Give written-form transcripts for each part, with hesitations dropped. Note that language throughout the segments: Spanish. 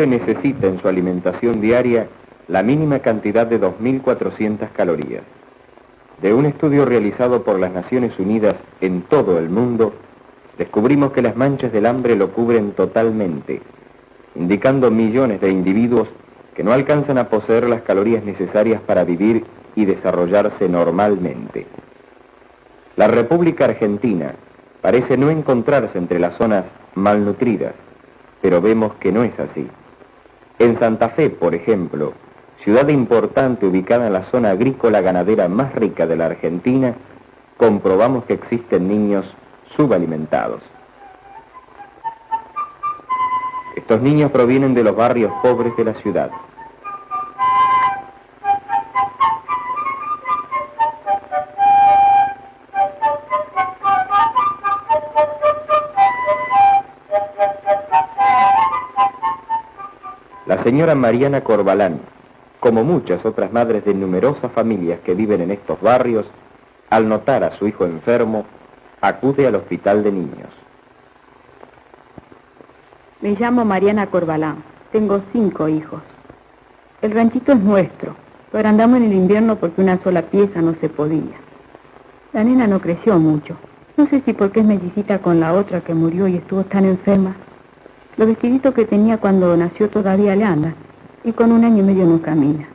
hombre necesita en su alimentación diaria la mínima cantidad de 2.400 calorías. De un estudio realizado por las Naciones Unidas en todo el mundo, descubrimos que las manchas del hambre lo cubren totalmente, indicando millones de individuos que no alcanzan a poseer las calorías necesarias para vivir y desarrollarse normalmente. La República Argentina parece no encontrarse entre las zonas malnutridas, pero vemos que no es así. En Santa Fe, por ejemplo, ciudad importante ubicada en la zona agrícola ganadera más rica de la Argentina, comprobamos que existen niños subalimentados. Estos niños provienen de los barrios pobres de la ciudad. La señora Mariana Corbalán, como muchas otras madres de numerosas familias que viven en estos barrios, al notar a su hijo enfermo, acude al hospital de niños. Me llamo Mariana Corbalán, tengo 5 hijos. El ranchito es nuestro, lo agrandamos en el invierno porque una sola pieza no se podía. La nena no creció mucho, no sé si porque es mellicita con la otra que murió y estuvo tan enferma. Los vestiditos que tenía cuando nació todavía le andan, y con 1 año y medio no camina.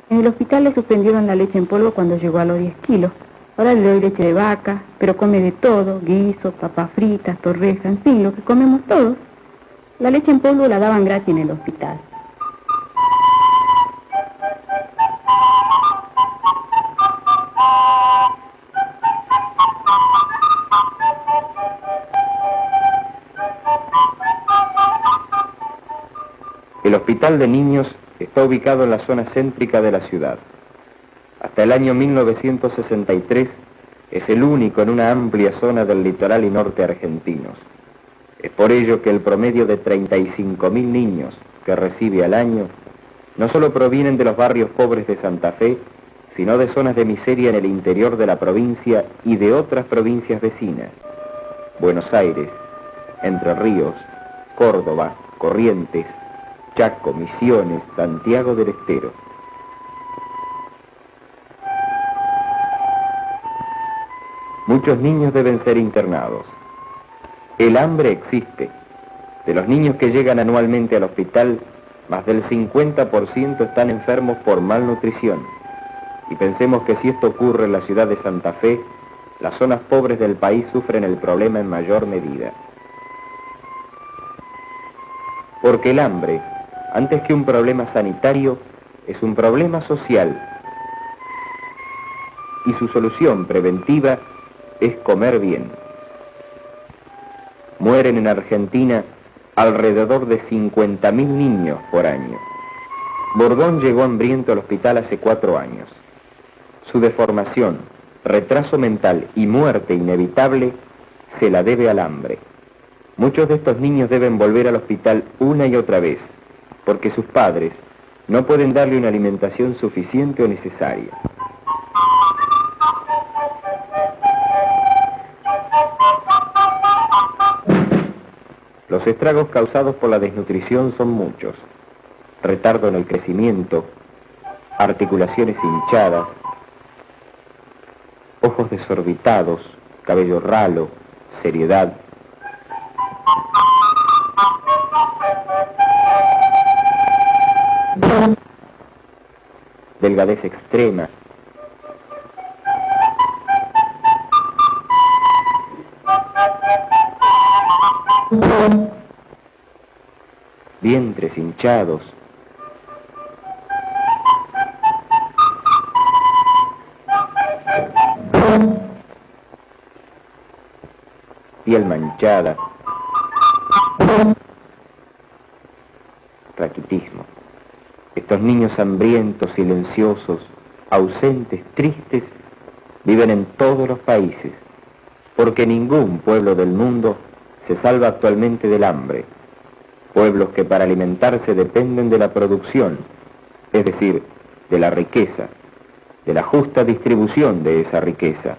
En el hospital le suspendieron la leche en polvo cuando llegó a los 10 kilos. Ahora le doy leche de vaca, pero come de todo, guiso, papas fritas, torrejas, en fin, lo que comemos todos. La leche en polvo la daban gratis en el hospital. El hospital de niños está ubicado en la zona céntrica de la ciudad. Hasta el año 1963 es el único en una amplia zona del litoral y norte argentinos. Es por ello que el promedio de 35.000 niños que recibe al año no solo provienen de los barrios pobres de Santa Fe, sino de zonas de miseria en el interior de la provincia y de otras provincias vecinas: Buenos Aires, Entre Ríos, Córdoba, Corrientes, Chaco, Misiones, Santiago del Estero. Muchos niños deben ser internados. El hambre existe. De los niños que llegan anualmente al hospital, más del 50% están enfermos por malnutrición. Y pensemos que si esto ocurre en la ciudad de Santa Fe, las zonas pobres del país sufren el problema en mayor medida. Porque el hambre, antes que un problema sanitario, es un problema social. Y su solución preventiva es comer bien. Mueren en Argentina alrededor de 50.000 niños por año. Bordón llegó hambriento al hospital hace 4 años. Su deformación, retraso mental y muerte inevitable se la debe al hambre. Muchos de estos niños deben volver al hospital una y otra vez, porque sus padres no pueden darle una alimentación suficiente o necesaria. Los estragos causados por la desnutrición son muchos: retardo en el crecimiento, articulaciones hinchadas, ojos desorbitados, cabello ralo, seriedad. Delgadez extrema. Vientres hinchados. Piel manchada. Raquitismo. Estos niños hambrientos, silenciosos, ausentes, tristes, viven en todos los países, porque ningún pueblo del mundo se salva actualmente del hambre. Pueblos que para alimentarse dependen de la producción, es decir, de la riqueza, de la justa distribución de esa riqueza.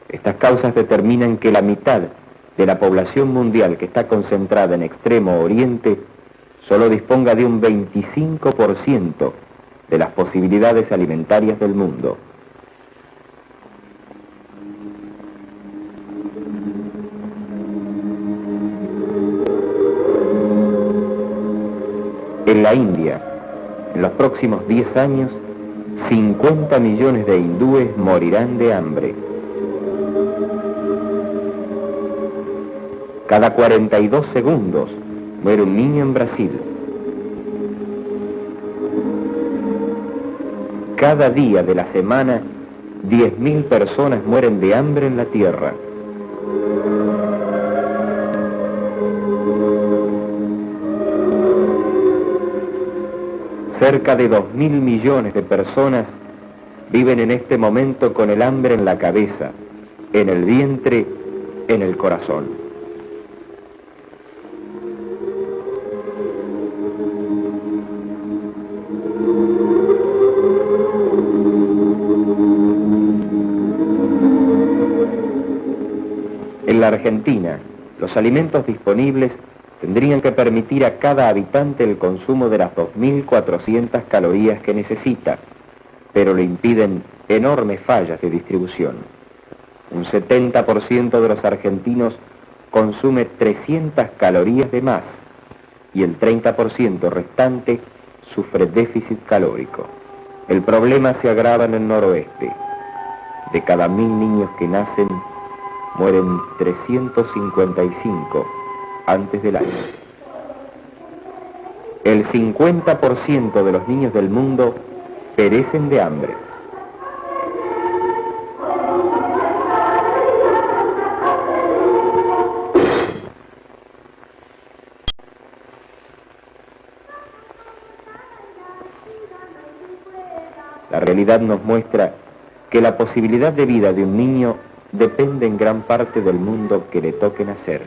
Estas causas determinan que la mitad de la población mundial que está concentrada en Extremo Oriente solo disponga de un 25% de las posibilidades alimentarias del mundo. En la India, en los próximos 10 años, 50 millones de hindúes morirán de hambre. Cada 42 segundos muere un niño en Brasil. Cada día de la semana, 10.000 personas mueren de hambre en la Tierra. Cerca de 2.000 millones de personas viven en este momento con el hambre en la cabeza, en el vientre, en el corazón. En la Argentina, los alimentos disponibles tendrían que permitir a cada habitante el consumo de las 2.400 calorías que necesita, pero le impiden enormes fallas de distribución. Un 70% de los argentinos consume 300 calorías de más y el 30% restante sufre déficit calórico. El problema se agrava en el noroeste. De cada 1.000 niños que nacen, mueren 355 antes del año. El 50% de los niños del mundo perecen de hambre. La realidad nos muestra que la posibilidad de vida de un niño depende en gran parte del mundo que le toque nacer.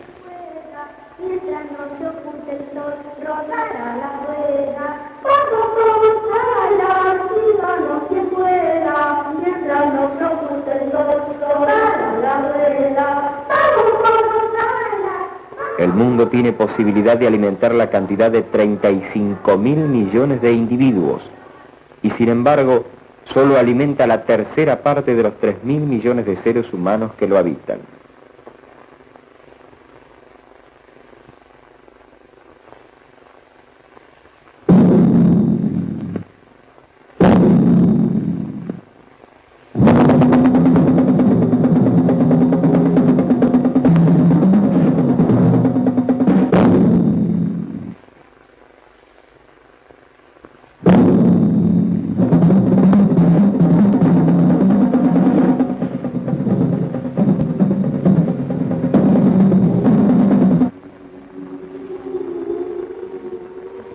El mundo tiene posibilidad de alimentar la cantidad de 35.000 millones de individuos y sin embargo solo alimenta la tercera parte de los 3.000 millones de seres humanos que lo habitan.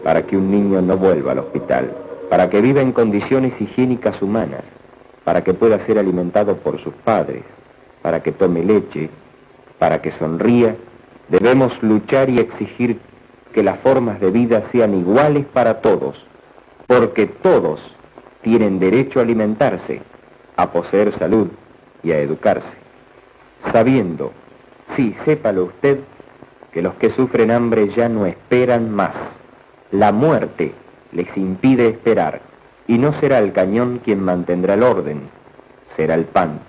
Para que un niño no vuelva al hospital, para que viva en condiciones higiénicas humanas, para que pueda ser alimentado por sus padres, para que tome leche, para que sonría, debemos luchar y exigir que las formas de vida sean iguales para todos, porque todos tienen derecho a alimentarse, a poseer salud y a educarse, sabiendo, sí, sépalo usted, que los que sufren hambre ya no esperan más. La muerte les impide esperar, y no será el cañón quien mantendrá el orden, será el pan.